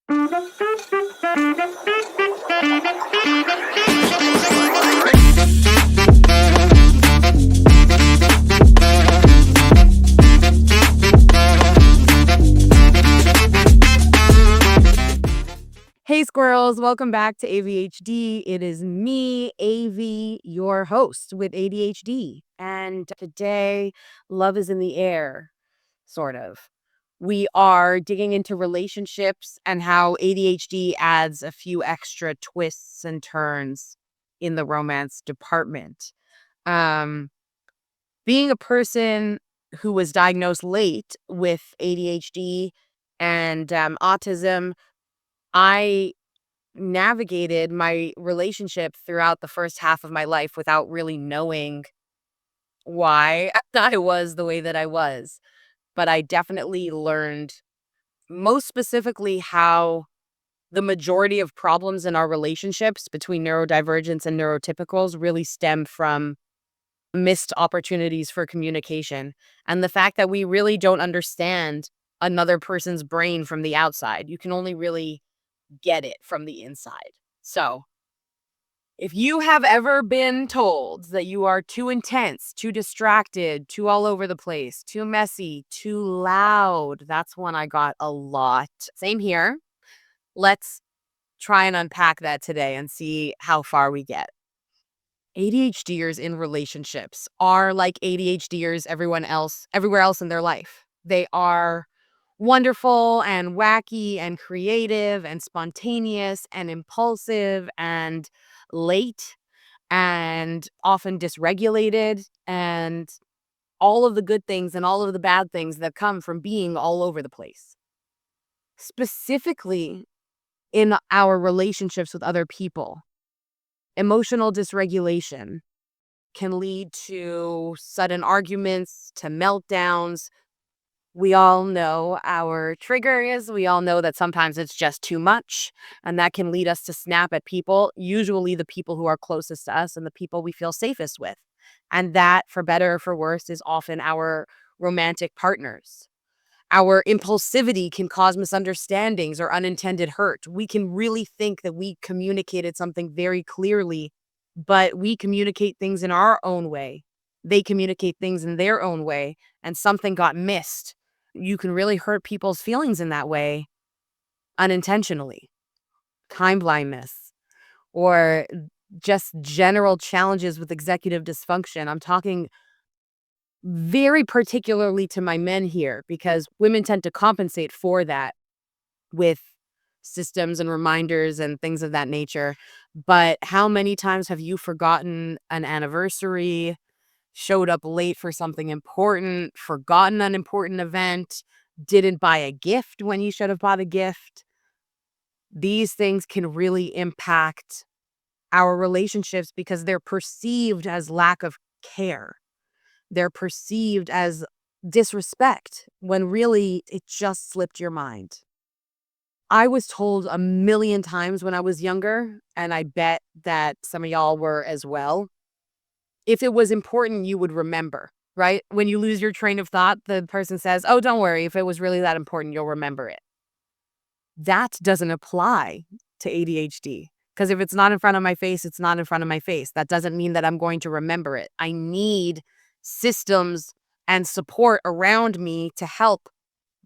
Hey squirrels, welcome back to ADHD. It is me, AV, your host with ADHD. And today, love is in the air, sort of. We are digging into relationships and how ADHD adds a few extra twists and turns in the romance department. Um, Being a person who was diagnosed late with ADHD and autism, I navigated my relationship throughout the first half of my life without really knowing why I was the way that I was. But I definitely learned, most specifically, how the majority of problems in our relationships between neurodivergents and neurotypicals really stem from missed opportunities for communication and the fact that we really don't understand another person's brain from the outside. You can only really get it from the inside. So, if you have ever been told that you are too intense, too distracted, too all over the place, too messy, too loud, that's one I got a lot. Same here. Let's try and unpack that today and see how far we get. ADHDers in relationships are like ADHDers everywhere else in their life. They are wonderful and wacky and creative and spontaneous and impulsive and late and often dysregulated and all of the good things and all of the bad things that come from being all over the place. Specifically in our relationships with other people, emotional dysregulation can lead to sudden arguments, to meltdowns. We all know our triggers. We all know that sometimes it's just too much, and that can lead us to snap at people, usually the people who are closest to us and the people we feel safest with. And that, for better or for worse, is often our romantic partners. Our impulsivity can cause misunderstandings or unintended hurt. We can really think that we communicated something very clearly, but we communicate things in our own way. They communicate things in their own way, and something got missed. You can really hurt people's feelings in that way unintentionally. Time blindness or just general challenges with executive dysfunction. I'm talking very particularly to my men here because women tend to compensate for that with systems and reminders and things of that nature. But how many times have you forgotten an anniversary, showed up late for something important, forgotten an important event, didn't buy a gift when you should have bought a gift? These things can really impact our relationships because they're perceived as lack of care. They're perceived as disrespect when really it just slipped your mind. I was told a million times when I was younger, and I bet that some of y'all were as well. If it was important, you would remember, right? When you lose your train of thought, the person says, "Oh, don't worry. If it was really that important, you'll remember it." That doesn't apply to ADHD because if it's not in front of my face, it's not in front of my face. That doesn't mean that I'm going to remember it. I need systems and support around me to help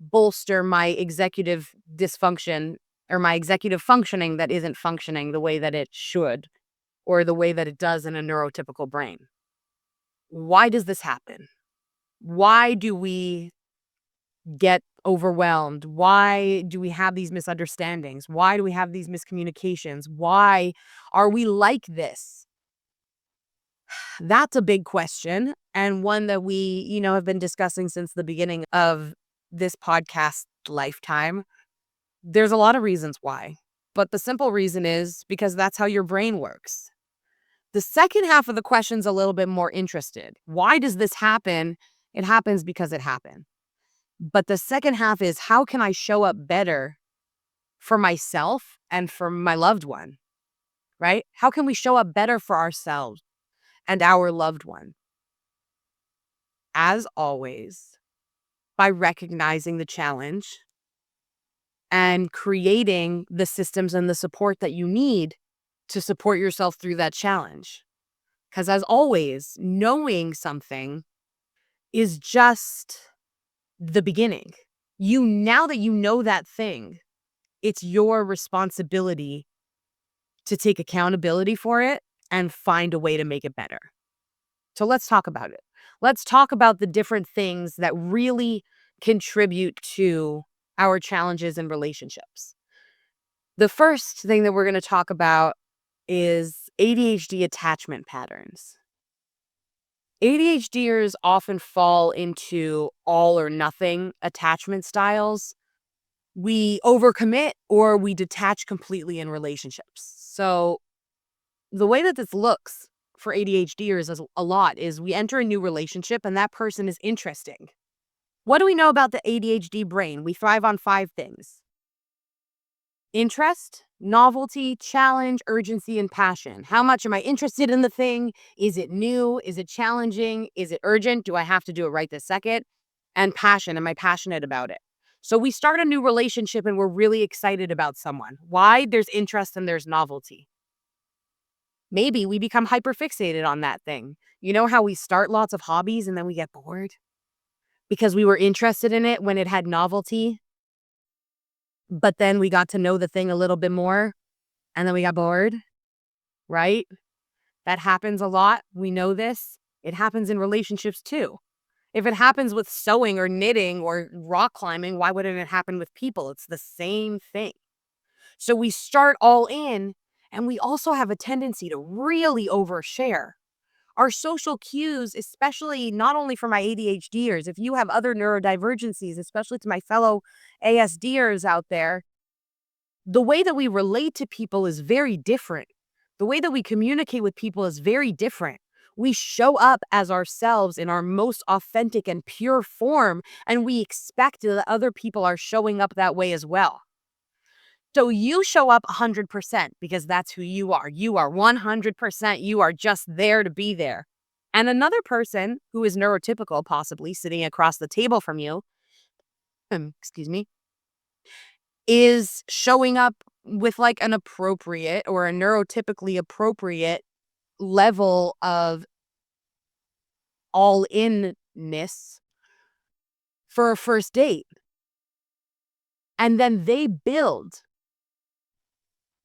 bolster my executive dysfunction or my executive functioning that isn't functioning the way that it should or the way that it does in a neurotypical brain. Why does this happen? Why do we get overwhelmed? Why do we have these misunderstandings? Why do we have these miscommunications? Why are we like this? That's a big question and one that we, have been discussing since the beginning of this podcast lifetime. There's a lot of reasons why, but the simple reason is because that's how your brain works. The second half of the question's a little bit more interested. Why does this happen? It happens because it happened. But the second half is how can I show up better for myself and for my loved one, right? How can we show up better for ourselves and our loved one? As always, by recognizing the challenge and creating the systems and the support that you need to support yourself through that challenge. Because as always, knowing something is just the beginning. Now that you know that thing, it's your responsibility to take accountability for it and find a way to make it better. So let's talk about it. Let's talk about the different things that really contribute to our challenges in relationships. The first thing that we're going to talk about is ADHD attachment patterns. ADHDers often fall into all or nothing attachment styles. We overcommit or we detach completely in relationships. So the way that this looks for ADHDers is a lot is we enter a new relationship and that person is interesting. What do we know about the ADHD brain? We thrive on 5 things: interest, novelty, challenge, urgency, and passion. How much am I interested in the thing? Is it new? Is it challenging? Is it urgent? Do I have to do it right this second? And passion. Am I passionate about it? So we start a new relationship and we're really excited about someone. Why? There's interest and there's novelty. Maybe we become hyperfixated on that thing. You know how we start lots of hobbies and then we get bored? Because we were interested in it when it had novelty, but then we got to know the thing a little bit more and then we got bored, right? That happens a lot. We know this. It happens in relationships too. If it happens with sewing or knitting or rock climbing, why wouldn't it happen with people? It's the same thing. So we start all in, and we also have a tendency to really overshare. Our social cues, especially not only for my ADHDers, if you have other neurodivergencies, especially to my fellow ASDers out there, the way that we relate to people is very different. The way that we communicate with people is very different. We show up as ourselves in our most authentic and pure form, and we expect that other people are showing up that way as well. So you show up 100% because that's who you are. You are 100%. You are just there to be there. And another person who is neurotypical, possibly sitting across the table from you, excuse me, is showing up with like an appropriate or a neurotypically appropriate level of all inness for a first date. And then they build,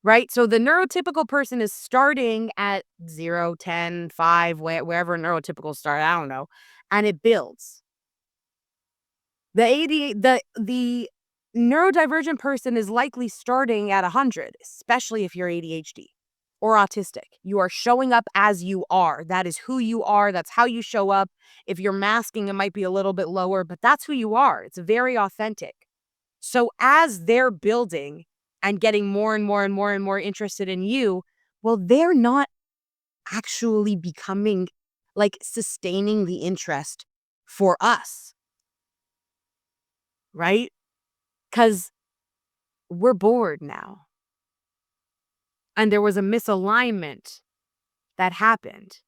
right? So the neurotypical person is starting at 0, 10, 5, wherever neurotypical start, I don't know, and it builds. The neurodivergent person is likely starting at 100, especially if you're ADHD or autistic. You are showing up as you are. That is who you are. That's how you show up. If you're masking, it might be a little bit lower, but that's who you are. It's very authentic. So as they're building and getting more and more and more and more interested in you, well, they're not actually becoming like sustaining the interest for us, right? Because we're bored now. And there was a misalignment that happened.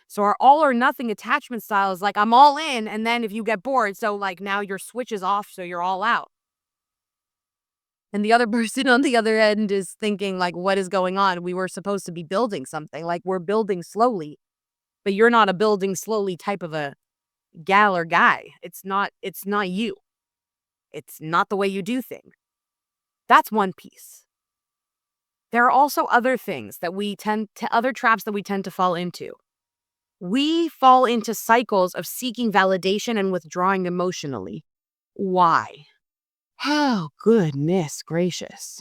So our all or nothing attachment style is like, I'm all in. And then if you get bored, so like now your switch is off, so you're all out. And the other person on the other end is thinking like, what is going on? We were supposed to be building something. Like we're building slowly, but you're not a building slowly type of a gal or guy. It's not you. It's not the way you do things. That's one piece. There are also other things that other traps that we tend to fall into. We fall into cycles of seeking validation and withdrawing emotionally. Why? Oh, goodness gracious.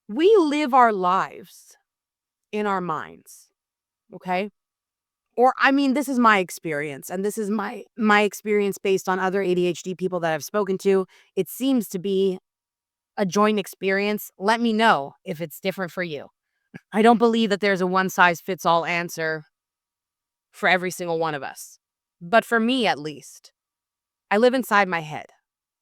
We live our lives in our minds, okay? Or, I mean, this is my experience, and this is my experience based on other ADHD people that I've spoken to. It seems to be a joint experience. Let me know if it's different for you. I don't believe that there's a one-size-fits-all answer for every single one of us. But for me, at least, I live inside my head.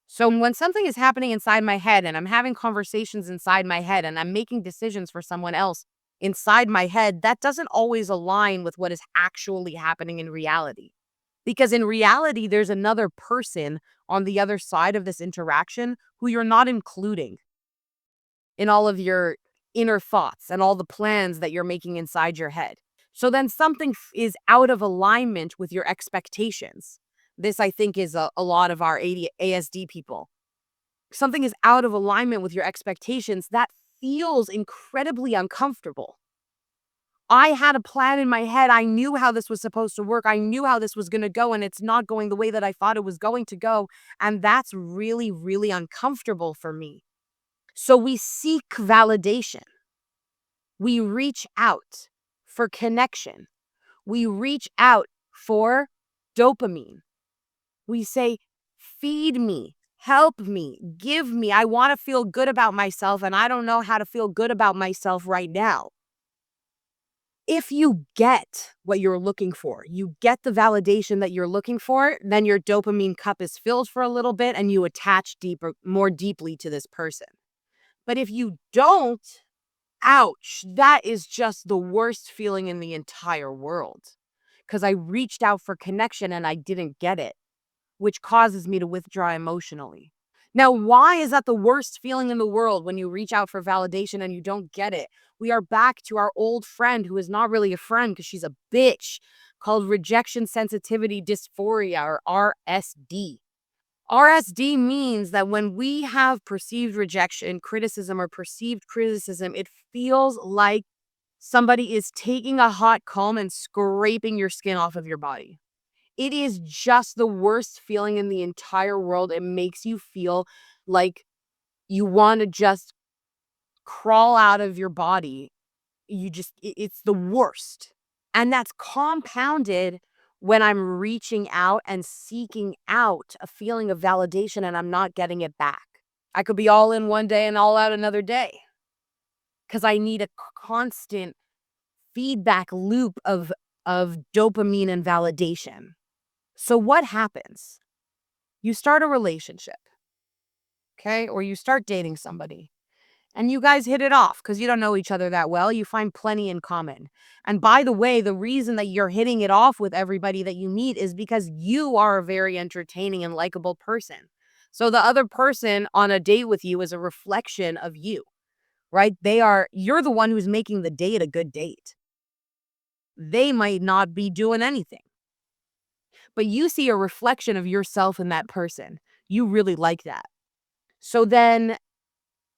So when something is happening inside my head and I'm having conversations inside my head and I'm making decisions for someone else inside my head, that doesn't always align with what is actually happening in reality. Because in reality, there's another person on the other side of this interaction who you're not including in all of your inner thoughts and all the plans that you're making inside your head. So then something is out of alignment with your expectations. This, I think, is a lot of our ASD people. Something is out of alignment with your expectations that feels incredibly uncomfortable. I had a plan in my head. I knew how this was supposed to work. I knew how this was going to go, and it's not going the way that I thought it was going to go. And that's really, really uncomfortable for me. So we seek validation. We reach out for connection. We reach out for dopamine. We say, feed me, help me, give me. I want to feel good about myself, and I don't know how to feel good about myself right now. If you get what you're looking for, you get the validation that you're looking for, then your dopamine cup is filled for a little bit and you attach more deeply to this person. But if you don't, ouch, that is just the worst feeling in the entire world. Because I reached out for connection and I didn't get it, which causes me to withdraw emotionally. Now, why is that the worst feeling in the world when you reach out for validation and you don't get it? We are back to our old friend who is not really a friend because she's a bitch, called rejection sensitivity dysphoria, or RSD. RSD means that when we have perceived rejection, criticism, or perceived criticism, it feels like somebody is taking a hot comb and scraping your skin off of your body. It is just the worst feeling in the entire world. It makes you feel like you want to just crawl out of your body. It's the worst. And that's compounded when I'm reaching out and seeking out a feeling of validation and I'm not getting it back. I could be all in one day and all out another day because I need a constant feedback loop of dopamine and validation. So what happens? You start a relationship, okay? Or you start dating somebody and you guys hit it off because you don't know each other that well. You find plenty in common. And by the way, the reason that you're hitting it off with everybody that you meet is because you are a very entertaining and likable person. So the other person on a date with you is a reflection of you, right? You're the one who's making the date a good date. They might not be doing anything, but you see a reflection of yourself in that person. You really like that. So then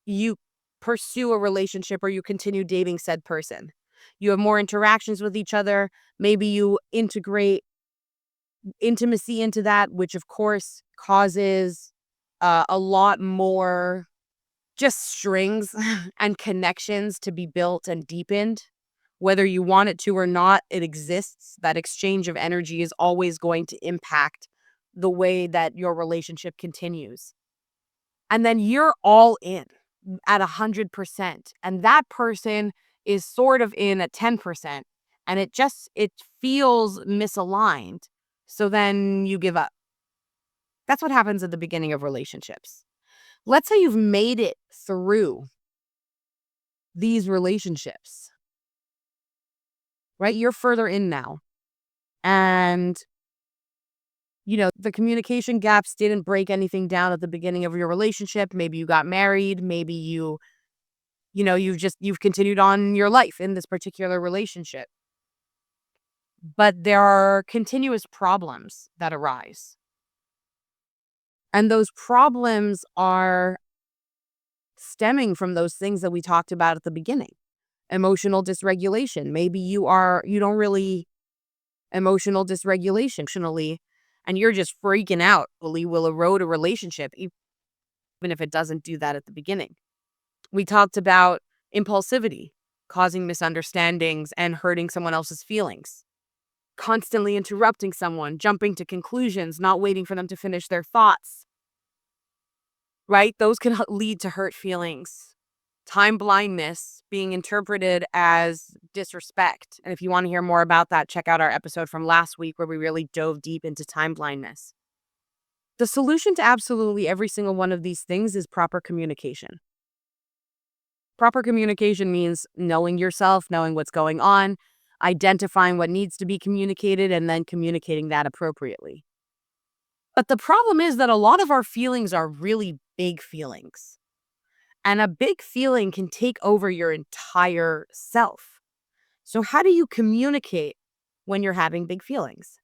you pursue a relationship or you continue dating said person. You have more interactions with each other. Maybe you integrate intimacy into that, which of course causes a lot more just strings and connections to be built and deepened. Whether you want it to or not, it exists. That exchange of energy is always going to impact the way that your relationship continues. And then you're all in at 100%. And that person is sort of in at 10%. And it feels misaligned. So then you give up. That's what happens at the beginning of relationships. Let's say you've made it through these relationships, right? You're further in now. And, the communication gaps didn't break anything down at the beginning of your relationship. Maybe you got married. Maybe you've continued on your life in this particular relationship. But there are continuous problems that arise. And those problems are stemming from those things that we talked about at the beginning. Emotional dysregulation. Maybe you don't really emotional dysregulation emotionally, and you're just freaking out. Will erode a relationship, even if it doesn't do that at the beginning. We talked about impulsivity, causing misunderstandings and hurting someone else's feelings. Constantly interrupting someone, jumping to conclusions, not waiting for them to finish their thoughts. Right? Those can lead to hurt feelings. Time blindness being interpreted as disrespect. And if you want to hear more about that, check out our episode from last week where we really dove deep into time blindness. The solution to absolutely every single one of these things is proper communication. Proper communication means knowing yourself, knowing what's going on, identifying what needs to be communicated, and then communicating that appropriately. But the problem is that a lot of our feelings are really big feelings. And a big feeling can take over your entire self. So, how do you communicate when you're having big feelings?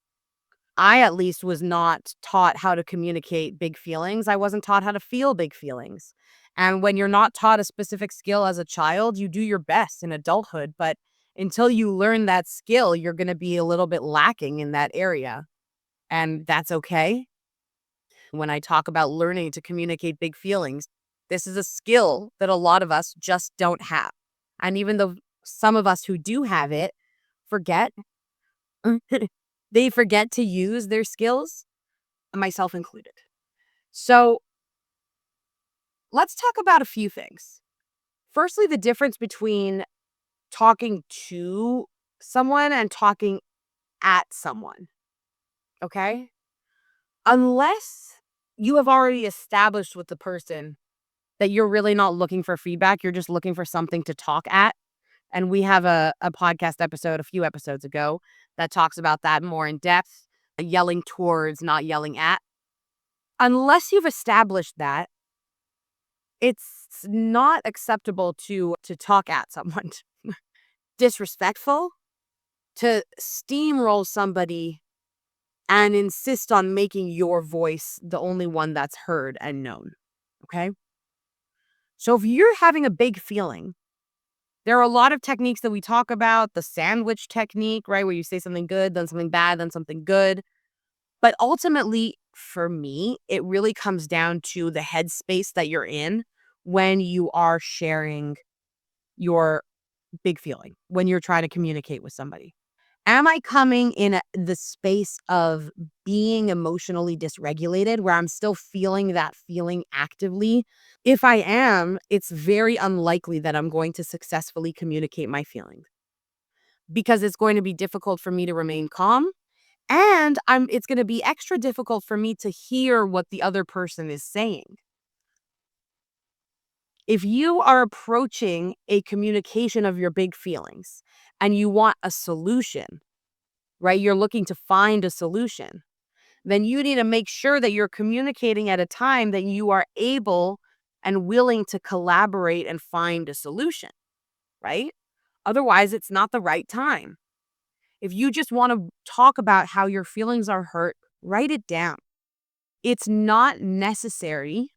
I, at least, was not taught how to communicate big feelings. I wasn't taught how to feel big feelings. And when you're not taught a specific skill as a child, you do your best in adulthood. But until you learn that skill, you're going to be a little bit lacking in that area. And that's okay. When I talk about learning to communicate big feelings, this is a skill that a lot of us just don't have. And even though some of us who do have it forget, they forget to use their skills, myself included. So let's talk about a few things. Firstly, the difference between talking to someone and talking at someone. Okay? Unless you have already established with the person that you're really not looking for feedback, you're just looking for something to talk at. And we have a podcast episode a few episodes ago that talks about that more in depth, yelling towards, not yelling at. Unless you've established that, it's not acceptable to talk at someone. Disrespectful to steamroll somebody and insist on making your voice the only one that's heard and known. Okay? So if you're having a big feeling, there are a lot of techniques that we talk about, the sandwich technique, right? Where you say something good, then something bad, then something good. But ultimately, for me, it really comes down to the headspace that you're in when you are sharing your big feeling, when you're trying to communicate with somebody. Am I coming in the space of being emotionally dysregulated where I'm still feeling that feeling actively? If I am, it's very unlikely that I'm going to successfully communicate my feelings because it's going to be difficult for me to remain calm, and it's going to be extra difficult for me to hear what the other person is saying. If you are approaching a communication of your big feelings and you want a solution, right? You're looking to find a solution, then you need to make sure that you're communicating at a time that you are able and willing to collaborate and find a solution, right? Otherwise, it's not the right time. If you just want to talk about how your feelings are hurt, write it down. It's not necessary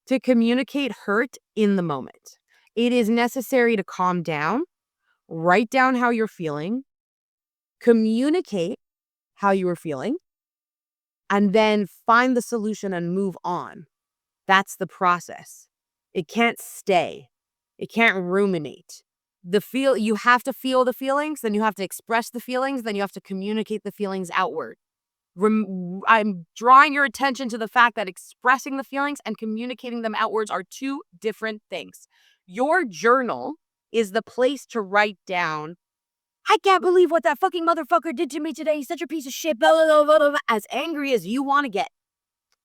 to communicate hurt in the moment. It is necessary to calm down, write down how you're feeling, communicate how you are feeling, and then find the solution and move on. That's the process. It can't stay. It can't ruminate. You have to feel the feelings, then you have to express the feelings, then you have to communicate the feelings outward. I'm drawing your attention to the fact that expressing the feelings and communicating them outwards are two different things. Your journal is the place to write down, I can't believe what that fucking motherfucker did to me today. He's such a piece of shit. Blah, blah, blah, blah, blah. As angry as you want to get.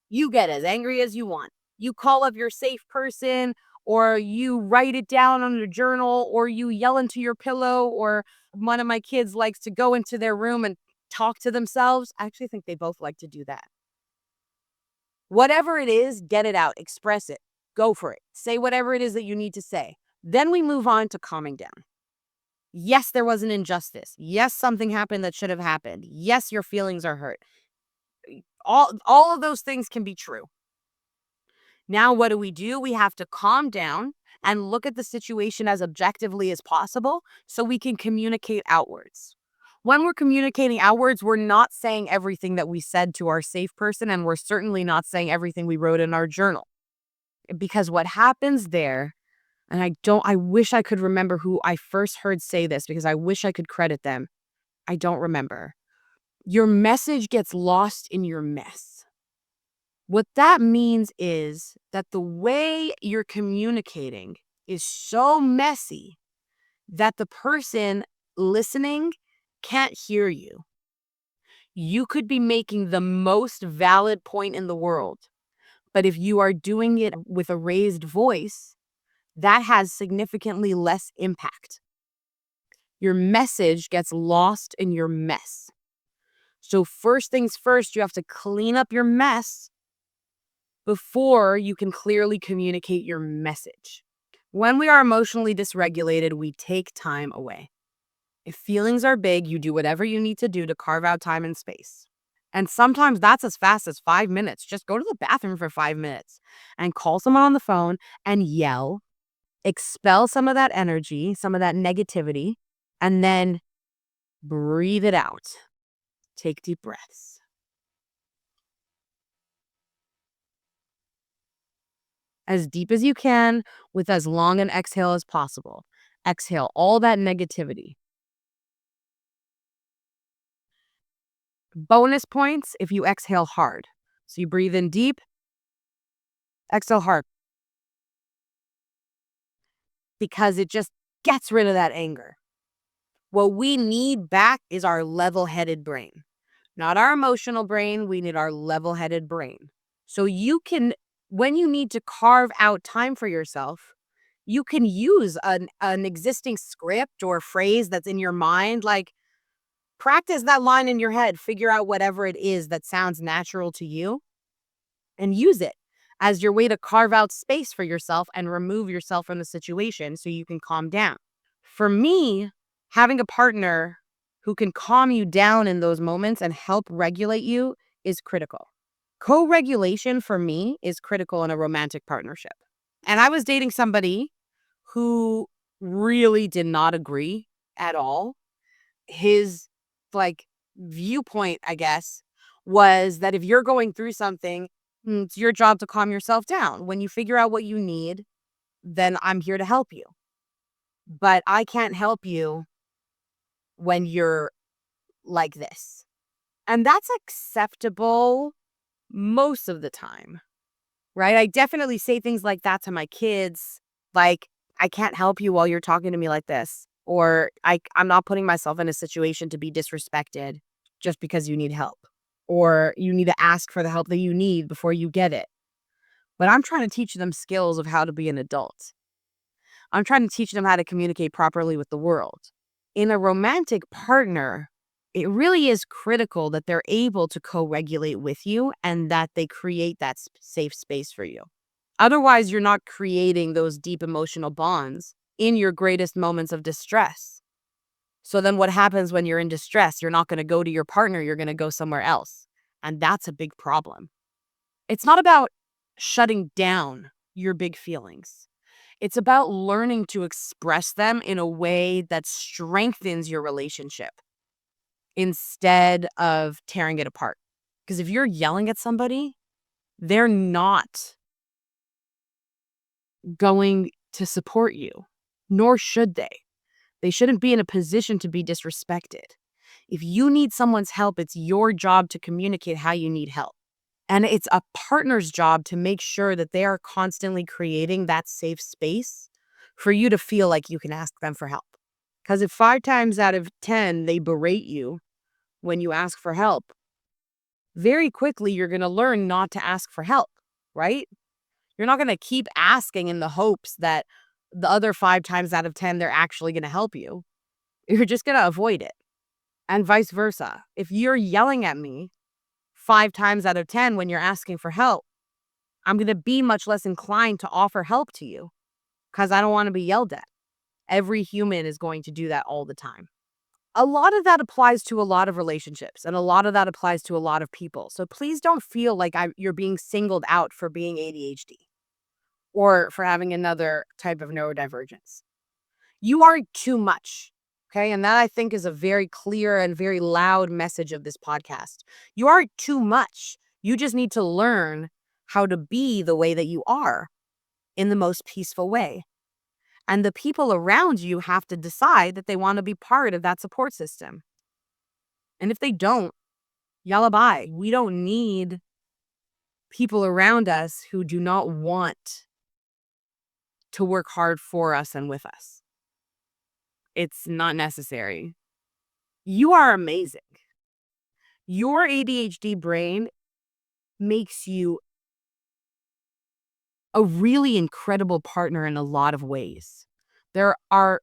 You get as angry as you want. You call up your safe person, or you write it down on a journal, or you yell into your pillow, or one of my kids likes to go into their room and talk to themselves. I actually think they both like to do that. Whatever it is, get it out, express it, go for it. Say whatever it is that you need to say. Then we move on to calming down. Yes, there was an injustice. Yes, something happened that should have happened. Yes, your feelings are hurt. All of those things can be true. Now, what do? We have to calm down and look at the situation as objectively as possible so we can communicate outwards. When we're communicating outwards, we're not saying everything that we said to our safe person, and we're certainly not saying everything we wrote in our journal. Because what happens there, and I wish I could remember who I first heard say this because I wish I could credit them. I don't remember. Your message gets lost in your mess. What that means is that the way you're communicating is so messy that the person listening can't hear you. You could be making the most valid point in the world, but if you are doing it with a raised voice, that has significantly less impact. Your message gets lost in your mess. So first things first, you have to clean up your mess before you can clearly communicate your message. When we are emotionally dysregulated, we take time away. If feelings are big, you do whatever you need to do to carve out time and space. And sometimes that's as fast as 5 minutes. Just go to the bathroom for 5 minutes and call someone on the phone and yell, expel some of that energy, some of that negativity, and then breathe it out. Take deep breaths. As deep as you can with as long an exhale as possible. Exhale all that negativity. Bonus points if you exhale hard. So you breathe in deep, exhale hard, because it just gets rid of that anger. What we need back is our level-headed brain. Not our emotional brain, we need our level-headed brain. So you can, when you need to carve out time for yourself, you can use an existing script or phrase that's in your mind. Like, practice that line in your head. Figure out whatever it is that sounds natural to you and use it as your way to carve out space for yourself and remove yourself from the situation so you can calm down. For me, having a partner who can calm you down in those moments and help regulate you is critical. Co-regulation for me is critical in a romantic partnership. And I was dating somebody who really did not agree at all. His like viewpoint, I guess, was that if you're going through something, it's your job to calm yourself down. When you figure out what you need, then I'm here to help you. But I can't help you when you're like this. And that's acceptable most of the time, right? I definitely say things like that to my kids, like, I can't help you while you're talking to me like this. Or I'm not putting myself in a situation to be disrespected just because you need help. Or you need to ask for the help that you need before you get it. But I'm trying to teach them skills of how to be an adult. I'm trying to teach them how to communicate properly with the world. In a romantic partner, it really is critical that they're able to co-regulate with you and that they create that safe space for you. Otherwise, you're not creating those deep emotional bonds in your greatest moments of distress. So then what happens when you're in distress? You're not going to go to your partner, you're going to go somewhere else. And that's a big problem. It's not about shutting down your big feelings. It's about learning to express them in a way that strengthens your relationship instead of tearing it apart. Because if you're yelling at somebody, they're not going to support you, nor should they. They shouldn't be in a position to be disrespected. If you need someone's help, it's your job to communicate how you need help. And it's a partner's job to make sure that they are constantly creating that safe space for you to feel like you can ask them for help. Because if 5 times out of 10 they berate you when you ask for help, very quickly you're going to learn not to ask for help, right? You're not going to keep asking in the hopes that the other 5 times out of 10 they're actually going to help you. You're just going to avoid it. And vice versa. If you're yelling at me 5 times out of 10 when you're asking for help, I'm going to be much less inclined to offer help to you because I don't want to be yelled at. Every human is going to do that all the time. A lot of that applies to a lot of relationships, and a lot of that applies to a lot of people. So please don't feel like you're being singled out for being ADHD or for having another type of neurodivergence. You aren't too much. Okay. And that, I think, is a very clear and very loud message of this podcast. You aren't too much. You just need to learn how to be the way that you are in the most peaceful way. And the people around you have to decide that they want to be part of that support system. And if they don't, yalla bye. We don't need people around us who do not want to work hard for us and with us. It's not necessary. You are amazing. Your ADHD brain makes you a really incredible partner in a lot of ways. There are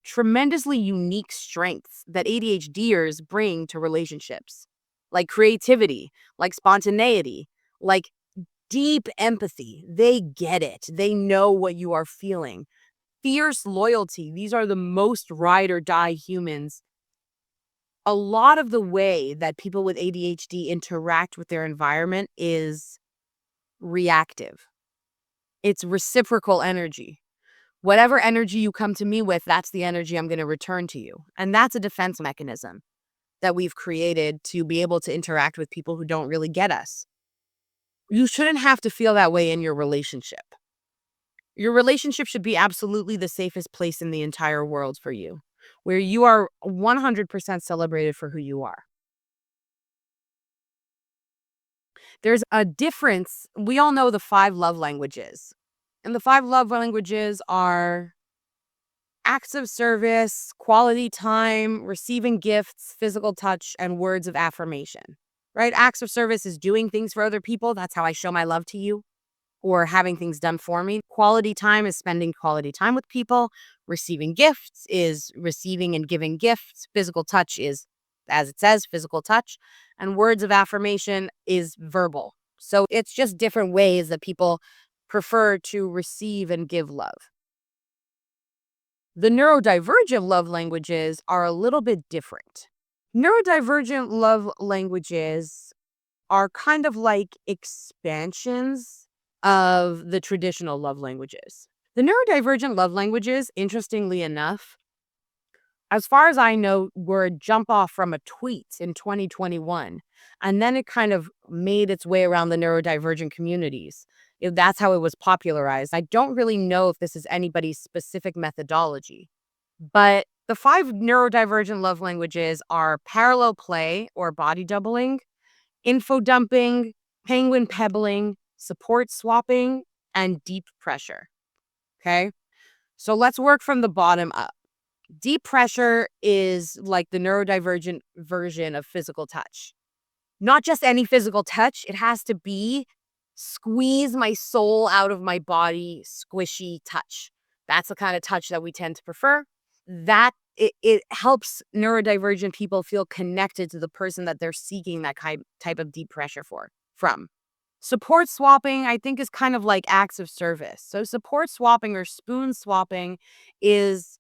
tremendously unique strengths that ADHDers bring to relationships, like creativity, like spontaneity, like deep empathy. They get it, they know what you are feeling. Fierce loyalty. These are the most ride or die humans. A lot of the way that people with ADHD interact with their environment is reactive. It's reciprocal energy. Whatever energy you come to me with, that's the energy I'm going to return to you. And that's a defense mechanism that we've created to be able to interact with people who don't really get us. You shouldn't have to feel that way in your relationship. Your relationship should be absolutely the safest place in the entire world for you, where you are 100% celebrated for who you are. There's a difference. We all know the five love languages. And the five love languages are acts of service, quality time, receiving gifts, physical touch, and words of affirmation, right? Acts of service is doing things for other people. That's how I show my love to you, or having things done for me. Quality time is spending quality time with people. Receiving gifts is receiving and giving gifts. Physical touch is, as it says, physical touch. And words of affirmation is verbal. So it's just different ways that people prefer to receive and give love. The neurodivergent love languages are a little bit different. Neurodivergent love languages are kind of like expansions of the traditional love languages. The neurodivergent love languages, interestingly enough, as far as I know, were a jump off from a tweet in 2021. And then it kind of made its way around the neurodivergent communities. That's how it was popularized. I don't really know if this is anybody's specific methodology, but the five neurodivergent love languages are parallel play or body doubling, info dumping, penguin pebbling, support swapping, and deep pressure. Okay. So let's work from the bottom up. Deep pressure is like the neurodivergent version of physical touch. Not just any physical touch, it has to be squeeze my soul out of my body, squishy touch. That's the kind of touch that we tend to prefer. That it helps neurodivergent people feel connected to the person that they're seeking that type of deep pressure from. Support swapping, I think, is kind of like acts of service. So support swapping or spoon swapping is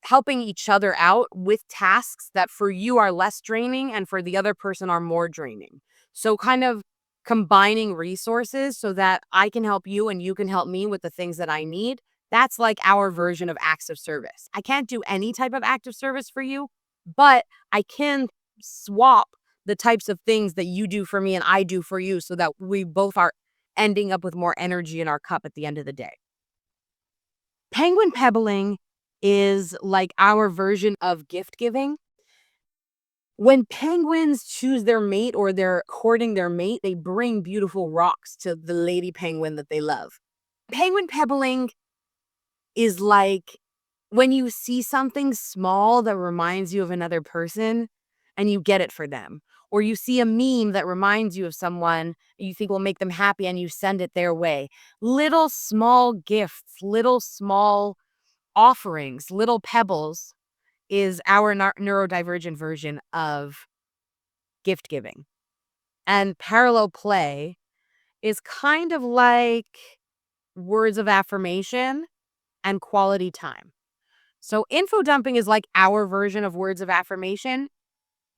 helping each other out with tasks that for you are less draining and for the other person are more draining. So kind of combining resources so that I can help you and you can help me with the things that I need. That's like our version of acts of service. I can't do any type of act of service for you, but I can swap the types of things that you do for me and I do for you so that we both are ending up with more energy in our cup at the end of the day. Penguin pebbling is like our version of gift giving. When penguins choose their mate or they're courting their mate, they bring beautiful rocks to the lady penguin that they love. Penguin pebbling is like when you see something small that reminds you of another person and you get it for them. Or you see a meme that reminds you of someone you think will make them happy and you send it their way. Little small gifts, little small offerings, little pebbles is our neurodivergent version of gift giving. And parallel play is kind of like words of affirmation and quality time. So info dumping is like our version of words of affirmation.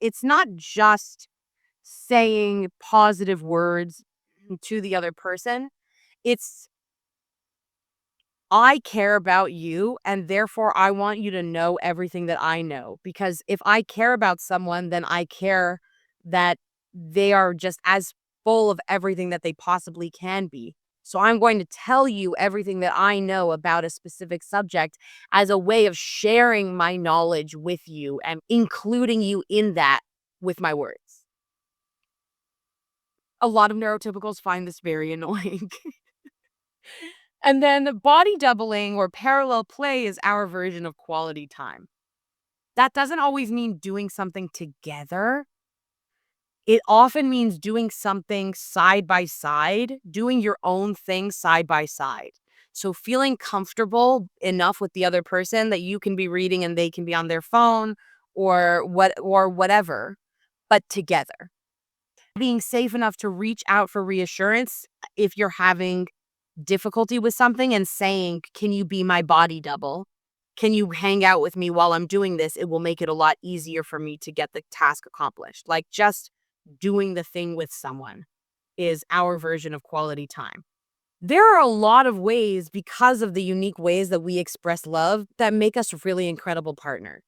It's not just saying positive words to the other person. It's I care about you, and therefore I want you to know everything that I know. Because if I care about someone, then I care that they are just as full of everything that they possibly can be. So I'm going to tell you everything that I know about a specific subject as a way of sharing my knowledge with you and including you in that with my words. A lot of neurotypicals find this very annoying. And then body doubling or parallel play is our version of quality time. That doesn't always mean doing something together. It often means doing something side by side, doing your own thing side by side. So feeling comfortable enough with the other person that you can be reading and they can be on their phone or whatever, but together. Being safe enough to reach out for reassurance if you're having difficulty with something and saying, "Can you be my body double? Can you hang out with me while I'm doing this? It will make it a lot easier for me to get the task accomplished." Like just doing the thing with someone is our version of quality time. There are a lot of ways because of the unique ways that we express love that make us a really incredible partner.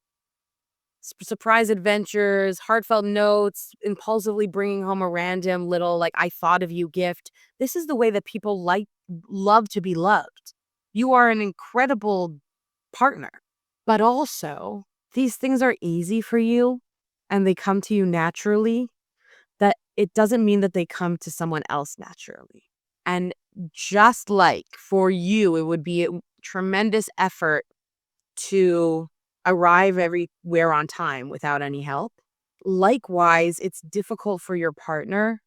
Surprise adventures, heartfelt notes, impulsively bringing home a random little like I thought of you gift. This is the way that people love to be loved. You are an incredible partner. But also, these things are easy for you and they come to you naturally, that it doesn't mean that they come to someone else naturally. And just like for you, it would be a tremendous effort to arrive everywhere on time without any help. Likewise, it's difficult for your partner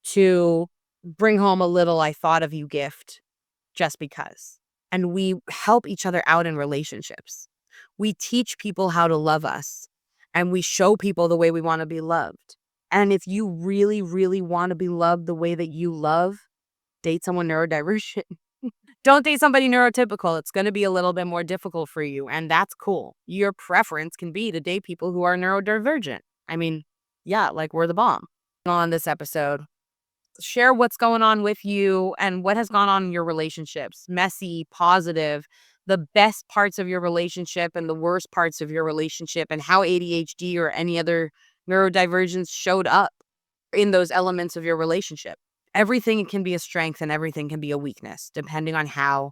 to bring home a little I thought of you gift just because. And we help each other out in relationships. We teach people how to love us and we show people the way we want to be loved. And if you really, really want to be loved the way that you love, date someone neurodivergent. Don't date somebody neurotypical. It's going to be a little bit more difficult for you, and that's cool. Your preference can be to date people who are neurodivergent. I mean, yeah, like we're the bomb. On this episode, share what's going on with you and what has gone on in your relationships. Messy, positive, the best parts of your relationship and the worst parts of your relationship, and how ADHD or any other neurodivergence showed up in those elements of your relationship. Everything can be a strength and everything can be a weakness, depending on how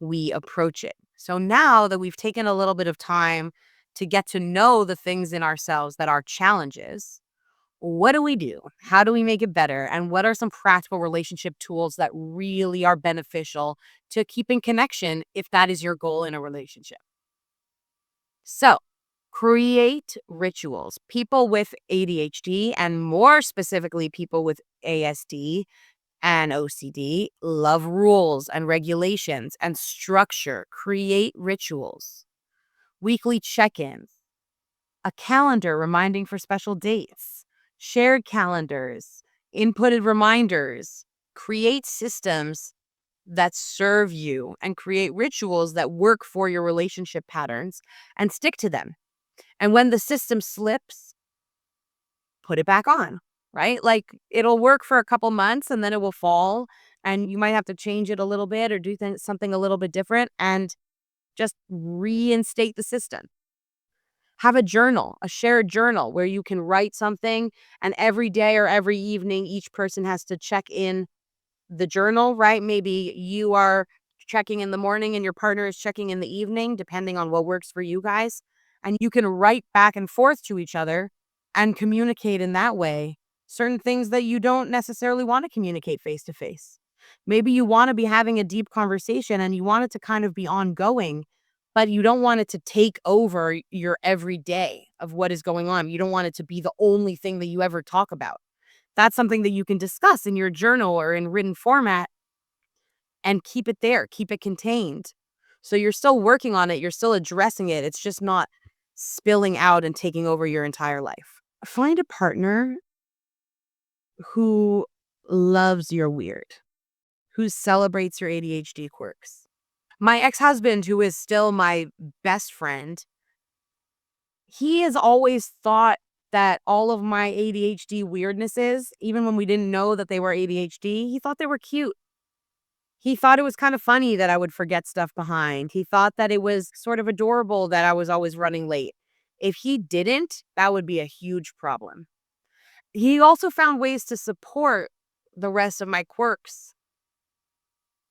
we approach it. So now that we've taken a little bit of time to get to know the things in ourselves that are challenges, what do we do? How do we make it better? And what are some practical relationship tools that really are beneficial to keeping connection if that is your goal in a relationship? So, create rituals. People with ADHD, and more specifically, people with ASD and OCD, love rules and regulations and structure. Create rituals, weekly check ins, a calendar reminding for special dates, shared calendars, inputted reminders. Create systems that serve you and create rituals that work for your relationship patterns and stick to them. And when the system slips, put it back on, right? Like it'll work for a couple months and then it will fall and you might have to change it a little bit or do something a little bit different and just reinstate the system. Have a journal, a shared journal where you can write something and every day or every evening, each person has to check in the journal, right? Maybe you are checking in the morning and your partner is checking in the evening, depending on what works for you guys. And you can write back and forth to each other and communicate in that way certain things that you don't necessarily want to communicate face to face. Maybe you want to be having a deep conversation and you want it to kind of be ongoing, but you don't want it to take over your everyday of what is going on. You don't want it to be the only thing that you ever talk about. That's something that you can discuss in your journal or in written format and keep it there, keep it contained. So you're still working on it, you're still addressing it. It's just not spilling out and taking over your entire life. Find a partner who loves your weird, who celebrates your ADHD quirks. My ex-husband, who is still my best friend, he has always thought that all of my ADHD weirdnesses, even when we didn't know that they were ADHD, he thought they were cute. He thought it was kind of funny that I would forget stuff behind. He thought that it was sort of adorable that I was always running late. If he didn't, that would be a huge problem. He also found ways to support the rest of my quirks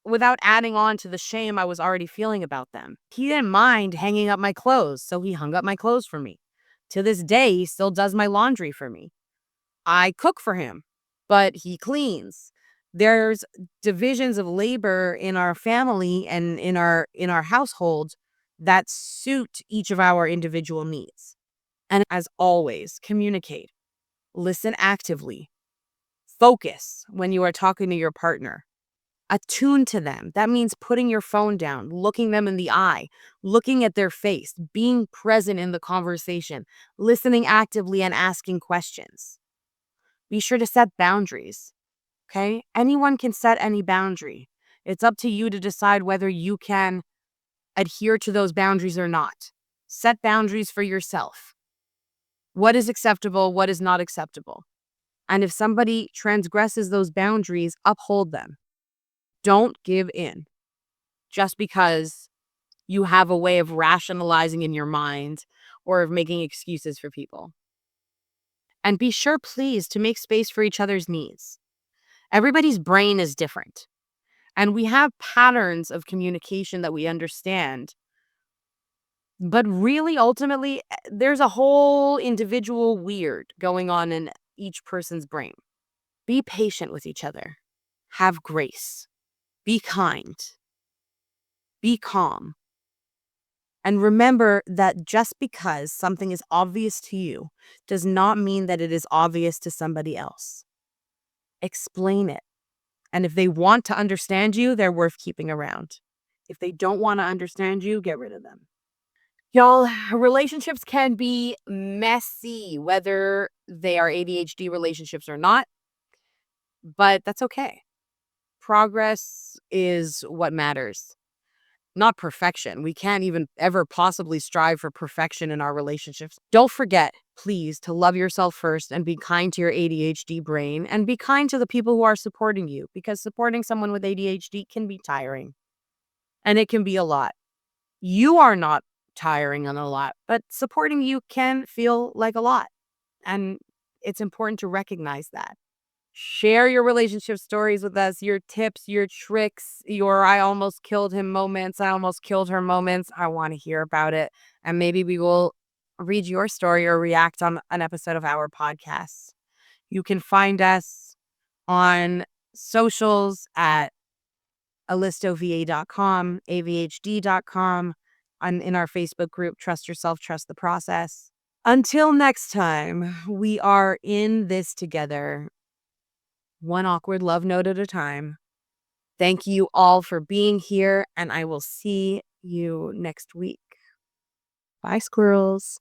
without adding on to the shame I was already feeling about them. He didn't mind hanging up my clothes, so he hung up my clothes for me. To this day, he still does my laundry for me. I cook for him, but he cleans. There's divisions of labor in our family and in our household that suit each of our individual needs. And as always, communicate. Listen actively. Focus when you are talking to your partner. Attune to them. That means putting your phone down, looking them in the eye, looking at their face, being present in the conversation, listening actively and asking questions. Be sure to set boundaries, okay? Anyone can set any boundary. It's up to you to decide whether you can adhere to those boundaries or not. Set boundaries for yourself. What is acceptable? What is not acceptable? And if somebody transgresses those boundaries, uphold them. Don't give in just because you have a way of rationalizing in your mind or of making excuses for people. And be sure, please, to make space for each other's needs. Everybody's brain is different, and we have patterns of communication that we understand. But really, ultimately, there's a whole individual weird going on in each person's brain. Be patient with each other. Have grace. Be kind. Be calm. And remember that just because something is obvious to you does not mean that it is obvious to somebody else. Explain it. And if they want to understand you, they're worth keeping around. If they don't want to understand you, get rid of them. Y'all, relationships can be messy, whether they are ADHD relationships or not, but that's okay. Progress is what matters, not perfection. We can't even ever possibly strive for perfection in our relationships. Don't forget, please, to love yourself first and be kind to your ADHD brain and be kind to the people who are supporting you, because supporting someone with ADHD can be tiring and it can be a lot. You are not tiring and a lot, but supporting you can feel like a lot. And it's important to recognize that. Share your relationship stories with us, your tips, your tricks, your I almost killed him moments, I almost killed her moments. I want to hear about it. And maybe we will read your story or react on an episode of our podcast. You can find us on socials at alistova.com, avhd.com, and in our Facebook group, Trust Yourself, Trust the Process. Until next time, we are in this together, one awkward love note at a time. Thank you all for being here, and I will see you next week. Bye, squirrels.